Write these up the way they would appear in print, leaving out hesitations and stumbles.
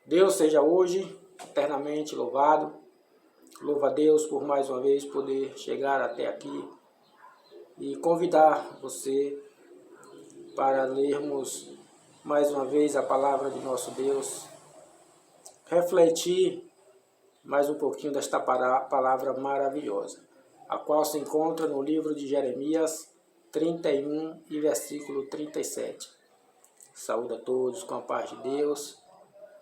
Deus seja hoje eternamente louvado. Louva a Deus por mais uma vez poder chegar até aqui e convidar você para lermos mais uma vez a palavra de nosso Deus, refletir mais um pouquinho desta palavra maravilhosa, a qual se encontra no livro de Jeremias 31 e versículo 37. Saúde a todos com a paz de Deus.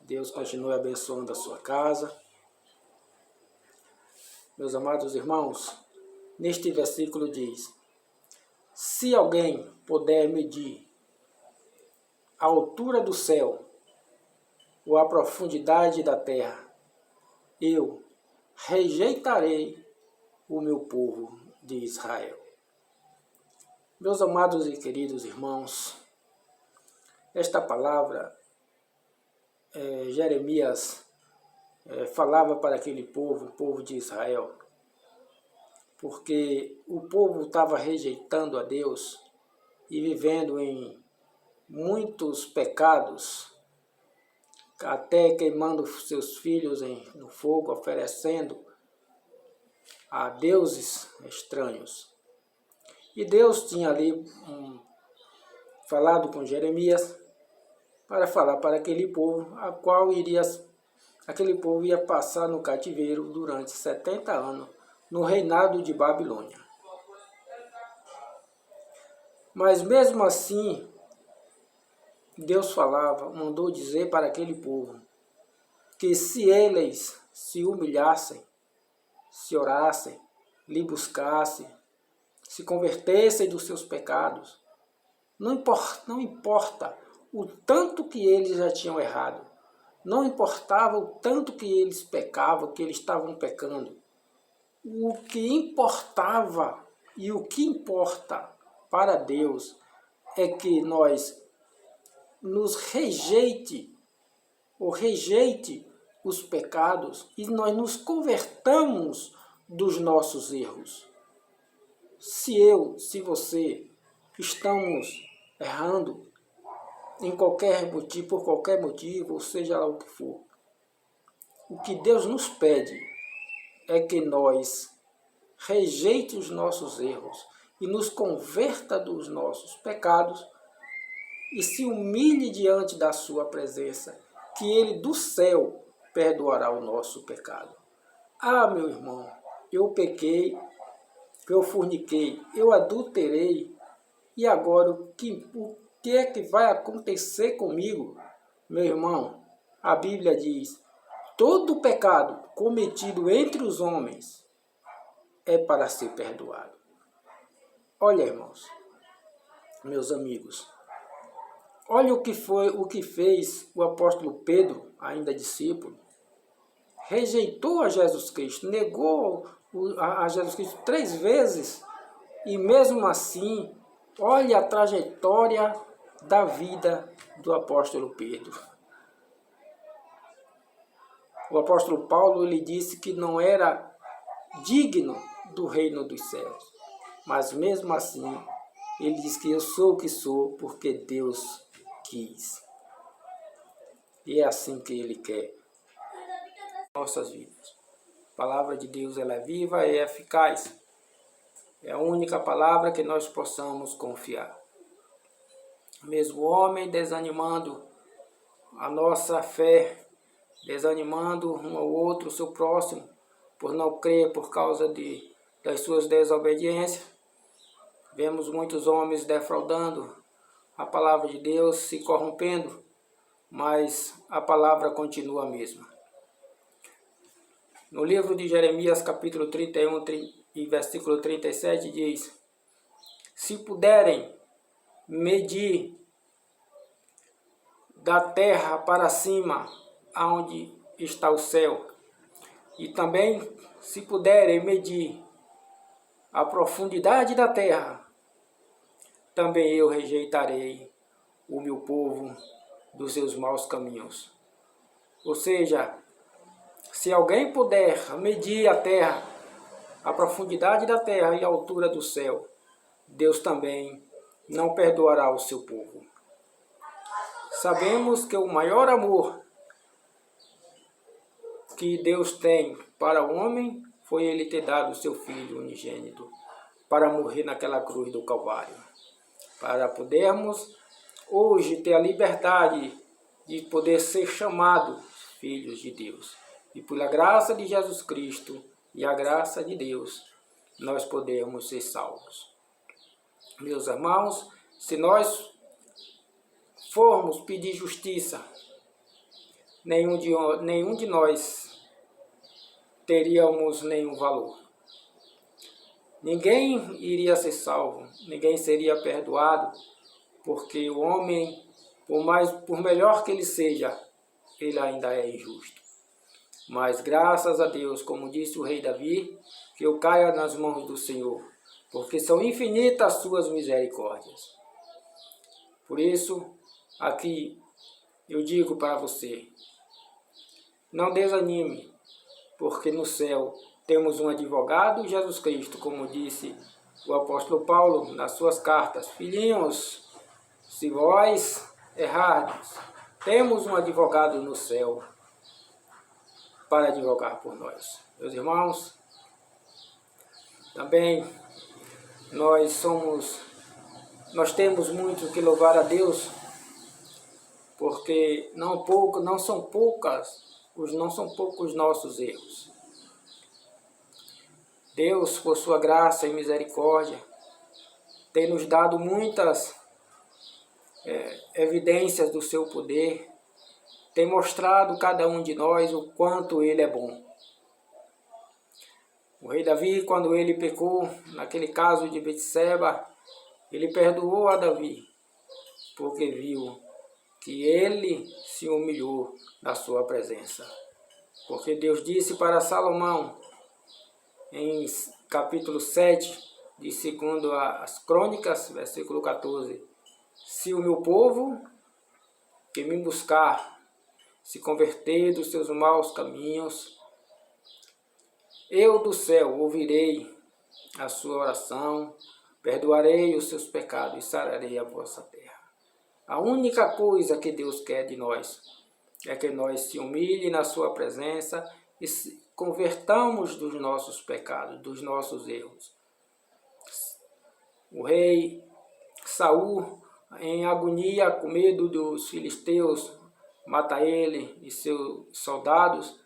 Deus continue abençoando a sua casa. Meus amados irmãos, neste versículo diz: se alguém puder medir a altura do céu ou a profundidade da terra, eu rejeitarei o meu povo de Israel. Meus amados e queridos irmãos, esta palavra, Jeremias falava para aquele povo, o povo de Israel, porque o povo estava rejeitando a Deus e vivendo em muitos pecados, até queimando seus filhos no fogo, oferecendo a deuses estranhos. E Deus tinha ali falado com Jeremias para falar para aquele povo, aquele povo ia passar no cativeiro durante 70 anos, no reinado de Babilônia. Mas mesmo assim, Deus falava, mandou dizer para aquele povo que se eles se humilhassem, se orassem, lhe buscassem, se convertessem dos seus pecados, não importa o tanto que eles já tinham errado, não importava o tanto que eles pecavam, que eles estavam pecando. O que importava e o que importa para Deus é que nós nos rejeite os pecados e nós nos convertamos dos nossos erros. Se você estamos errando em qualquer motivo, por qualquer motivo, ou seja lá o que for, o que Deus nos pede é que nós rejeite os nossos erros e nos converta dos nossos pecados e se humilhe diante da sua presença, que Ele do céu perdoará o nosso pecado. Ah, meu irmão, eu pequei, eu forniquei, eu adulterei, e agora o que é que vai acontecer comigo? Meu irmão, a Bíblia diz: todo pecado cometido entre os homens é para ser perdoado. Olha, irmãos, meus amigos, olha o que fez o apóstolo Pedro, ainda discípulo. Rejeitou a Jesus Cristo, negou a Jesus Cristo 3 vezes, e mesmo assim, olha a trajetória da vida do apóstolo Pedro. O apóstolo Paulo lhe disse que não era digno do reino dos céus, mas mesmo assim, ele diz que eu sou o que sou porque Deus quis. E é assim que Ele quer nossas vidas. A palavra de Deus ela é viva e eficaz. É a única palavra que nós possamos confiar. Mesmo o homem desanimando a nossa fé, desanimando um ao outro, o seu próximo, por não crer por causa das suas desobediências, vemos muitos homens defraudando a palavra de Deus, se corrompendo, mas a palavra continua a mesma. No livro de Jeremias, capítulo 31 e versículo 37, diz: se puderem medir da terra para cima, aonde está o céu, e também se puderem medir a profundidade da terra, também eu rejeitarei o meu povo dos seus maus caminhos. Ou seja, se alguém puder medir a terra, a profundidade da terra e a altura do céu, Deus também não perdoará o seu povo. Sabemos que o maior amor que Deus tem para o homem foi ele ter dado o seu Filho unigênito para morrer naquela cruz do Calvário, para podermos hoje ter a liberdade de poder ser chamados filhos de Deus. E pela graça de Jesus Cristo e a graça de Deus, nós podemos ser salvos. Meus irmãos, se nós formos pedir justiça, nenhum de nós teríamos nenhum valor. Ninguém iria ser salvo, ninguém seria perdoado, porque o homem, por melhor que ele seja, ele ainda é injusto. Mas graças a Deus, como disse o rei Davi, que eu caia nas mãos do Senhor, porque são infinitas as suas misericórdias. Por isso, aqui eu digo para você, não desanime, porque no céu temos um advogado, Jesus Cristo, como disse o apóstolo Paulo nas suas cartas. Filhinhos, se vós errardes, temos um advogado no céu para advogar por nós. Meus irmãos, também nós temos muito que louvar a Deus, porque não são poucos os nossos erros. Deus, por sua graça e misericórdia, tem nos dado muitas evidências do seu poder, tem mostrado cada um de nós o quanto Ele é bom. O rei Davi, quando ele pecou, naquele caso de Betseba, ele perdoou a Davi, porque viu que ele se humilhou na sua presença. Porque Deus disse para Salomão, em capítulo 7, de 2 as Crônicas, versículo 14, se o meu povo que me buscar se converter dos seus maus caminhos, eu do céu ouvirei a sua oração, perdoarei os seus pecados e sararei a vossa terra. A única coisa que Deus quer de nós é que nós se humilhe na sua presença e convertamos dos nossos pecados, dos nossos erros. O rei Saul, em agonia, com medo dos filisteus matar ele e seus soldados,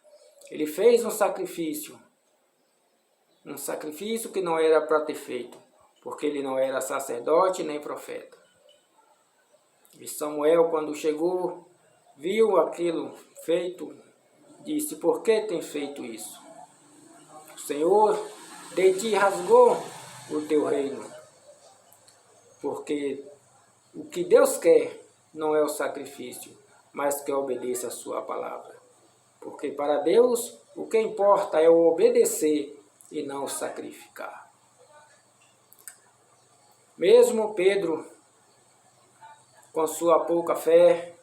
ele fez um sacrifício que não era para ter feito, porque ele não era sacerdote nem profeta. E Samuel, quando chegou, viu aquilo feito, disse: por que tem feito isso? O Senhor de ti rasgou o teu reino, porque o que Deus quer não é o sacrifício, mas que obedeça a sua palavra. Porque para Deus o que importa é o obedecer e não o sacrificar. Mesmo Pedro, com sua pouca fé,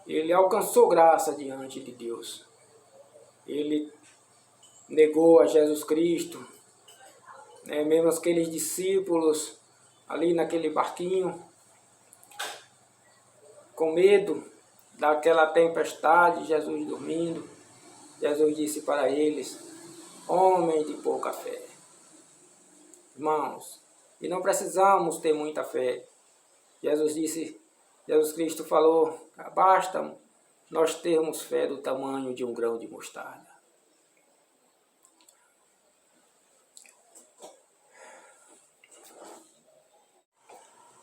ele alcançou graça diante de Deus. Ele negou a Jesus Cristo, mesmo aqueles discípulos ali naquele barquinho, com medo daquela tempestade, Jesus dormindo. Jesus disse para eles: homem de pouca fé. Irmãos, e não precisamos ter muita fé. Jesus Cristo falou: basta nós termos fé do tamanho de um grão de mostarda.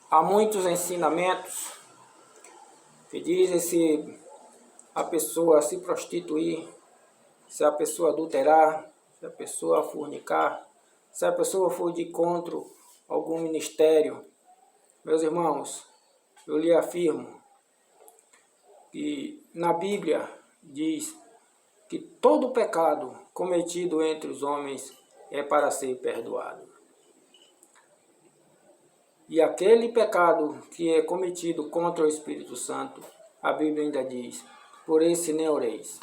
Há muitos ensinamentos que dizem se a pessoa se prostituir, se a pessoa adulterar, se a pessoa fornicar, se a pessoa for de contra algum ministério. Meus irmãos, eu lhe afirmo que na Bíblia diz que todo pecado cometido entre os homens é para ser perdoado. E aquele pecado que é cometido contra o Espírito Santo, a Bíblia ainda diz: por esse nem oreis.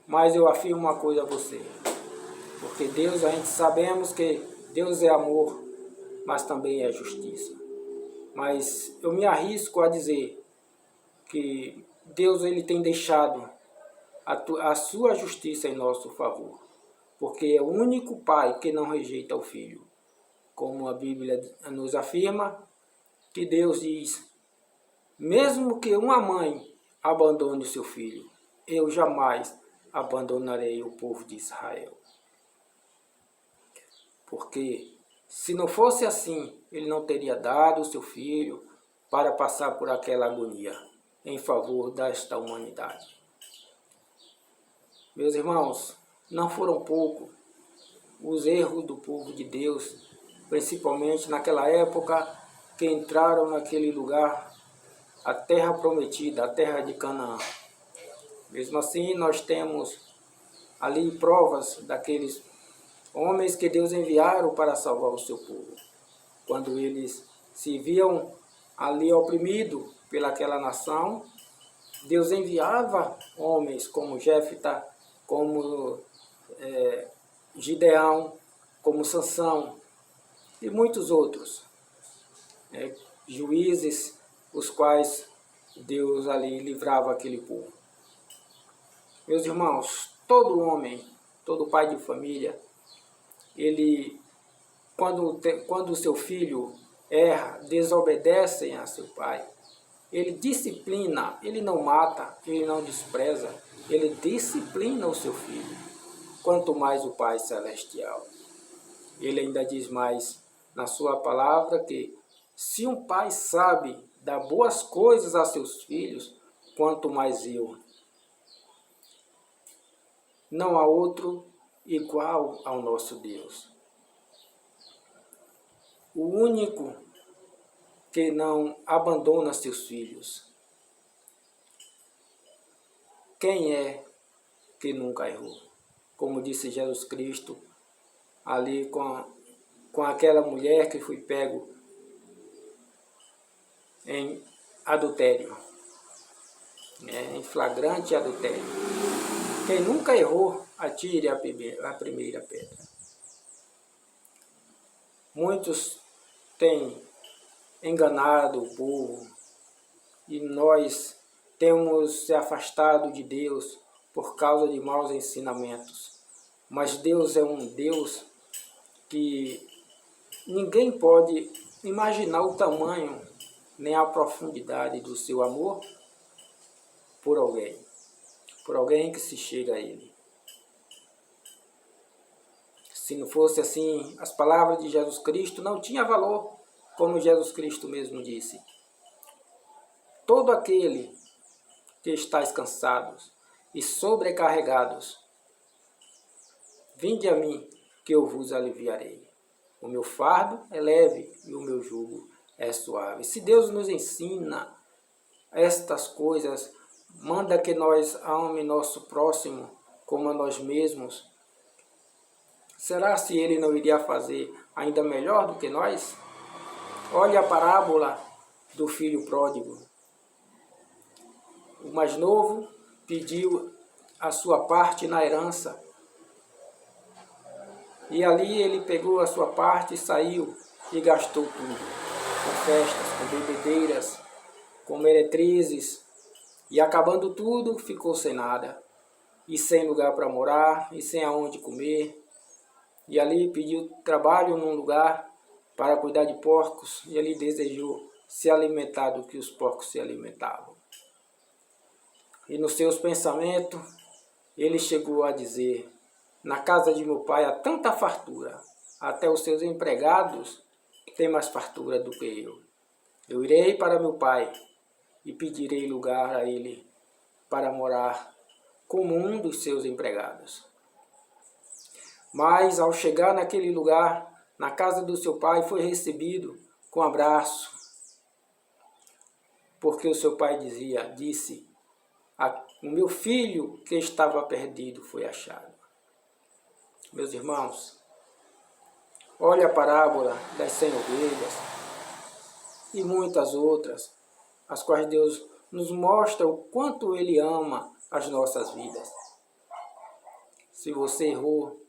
Mas eu afirmo uma coisa a você, porque Deus, a gente sabemos que Deus é amor, mas também é justiça. Mas eu me arrisco a dizer que Deus, ele tem deixado a sua justiça em nosso favor, porque é o único Pai que não rejeita o Filho. Como a Bíblia nos afirma, que Deus diz, mesmo que uma mãe abandone o seu filho, eu jamais abandonarei o povo de Israel. Porque se não fosse assim, ele não teria dado o seu filho para passar por aquela agonia em favor desta humanidade. Meus irmãos, não foram poucos os erros do povo de Deus, principalmente naquela época que entraram naquele lugar, a terra prometida, a terra de Canaã. Mesmo assim, nós temos ali provas daqueles homens que Deus enviaram para salvar o seu povo. Quando eles se viam ali oprimidos pelaquela nação, Deus enviava homens como Jefta, como Gideão, como Sansão e muitos outros, juízes, os quais Deus ali livrava aquele povo. Meus irmãos, todo homem, todo pai de família, ele, quando o seu filho erra, desobedece a seu pai, ele disciplina, ele não mata, ele não despreza, ele disciplina o seu filho, quanto mais o Pai Celestial. Ele ainda diz mais na sua palavra que se um pai sabe dar boas coisas a seus filhos, quanto mais eu. Não há outro igual ao nosso Deus. O único que não abandona seus filhos. Quem é que nunca errou? Como disse Jesus Cristo, ali com aquela mulher que foi pego em adultério, em flagrante adultério. Quem nunca errou, atire a primeira pedra. Muitos têm enganado o povo e nós temos se afastado de Deus por causa de maus ensinamentos. Mas Deus é um Deus que ninguém pode imaginar o tamanho nem a profundidade do seu amor por alguém que se chega a Ele. Se não fosse assim, as palavras de Jesus Cristo não tinham valor, como Jesus Cristo mesmo disse. Todo aquele que estáis cansados e sobrecarregados, vinde a mim, que eu vos aliviarei. O meu fardo é leve e o meu jugo é suave. Se Deus nos ensina estas coisas, manda que nós amemos nosso próximo como a nós mesmos, será se Ele não iria fazer ainda melhor do que nós? Olha a parábola do filho pródigo. O mais novo pediu a sua parte na herança. E ali ele pegou a sua parte e saiu e gastou tudo. Com festas, com bebedeiras, com meretrizes. E acabando tudo, ficou sem nada. E sem lugar para morar, e sem aonde comer. E ali pediu trabalho num lugar para cuidar de porcos. E ele desejou se alimentar do que os porcos se alimentavam. E nos seus pensamentos, ele chegou a dizer: na casa de meu pai há tanta fartura, até os seus empregados têm mais fartura do que eu. Eu irei para meu pai e pedirei lugar a ele para morar como um dos seus empregados. Mas ao chegar naquele lugar, na casa do seu pai, foi recebido com abraço, porque o seu pai disse: o meu filho que estava perdido foi achado. Meus irmãos, olha a parábola das 100 ovelhas e muitas outras, as quais Deus nos mostra o quanto Ele ama as nossas vidas. Se você errou,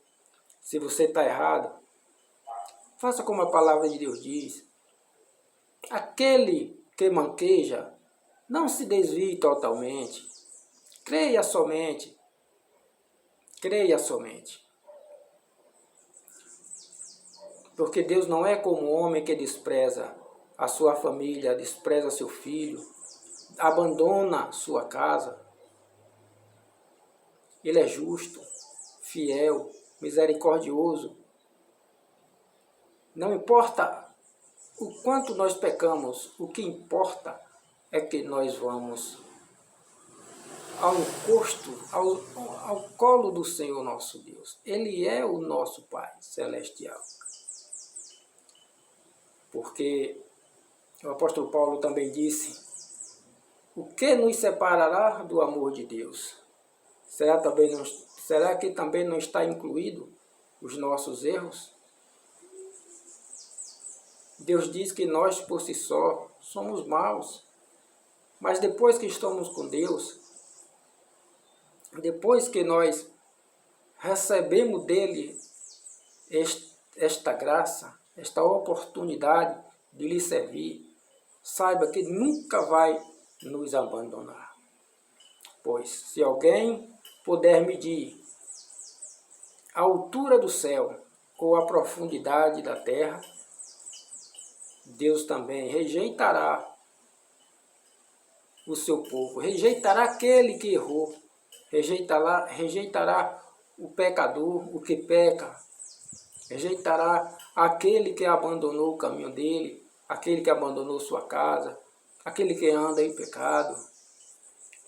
se você está errado, faça como a palavra de Deus diz. Aquele que manqueja, não se desvie totalmente. Creia somente Creia somente. Porque Deus não é como o homem que despreza a sua família, despreza seu filho, abandona sua casa. Ele é justo, fiel, misericordioso. Não importa o quanto nós pecamos, o que importa é que nós vamos ao encosto, ao colo do Senhor nosso Deus. Ele é o nosso Pai celestial. Porque o apóstolo Paulo também disse: o que nos separará do amor de Deus? Será que também não está incluído os nossos erros? Deus diz que nós, por si só, somos maus. Mas depois que estamos com Deus, depois que nós recebemos dele esta graça, esta oportunidade de lhe servir, saiba que nunca vai nos abandonar. Pois se alguém puder medir a altura do céu ou a profundidade da terra, Deus também rejeitará o seu povo, rejeitará aquele que errou, rejeitará o pecador, o que peca, rejeitará aquele que abandonou o caminho dele, aquele que abandonou sua casa, aquele que anda em pecado,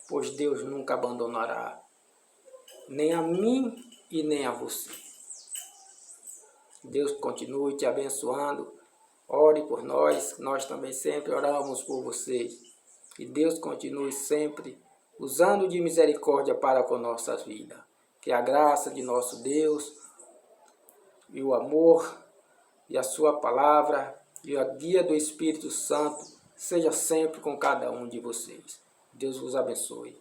pois Deus nunca abandonará, nem a mim e nem a você. Deus continue te abençoando, ore por nós também sempre oramos por vocês. Que Deus continue sempre usando de misericórdia para com nossas vidas. Que a graça de nosso Deus e o amor e a sua palavra e a guia do Espírito Santo seja sempre com cada um de vocês. Deus vos abençoe.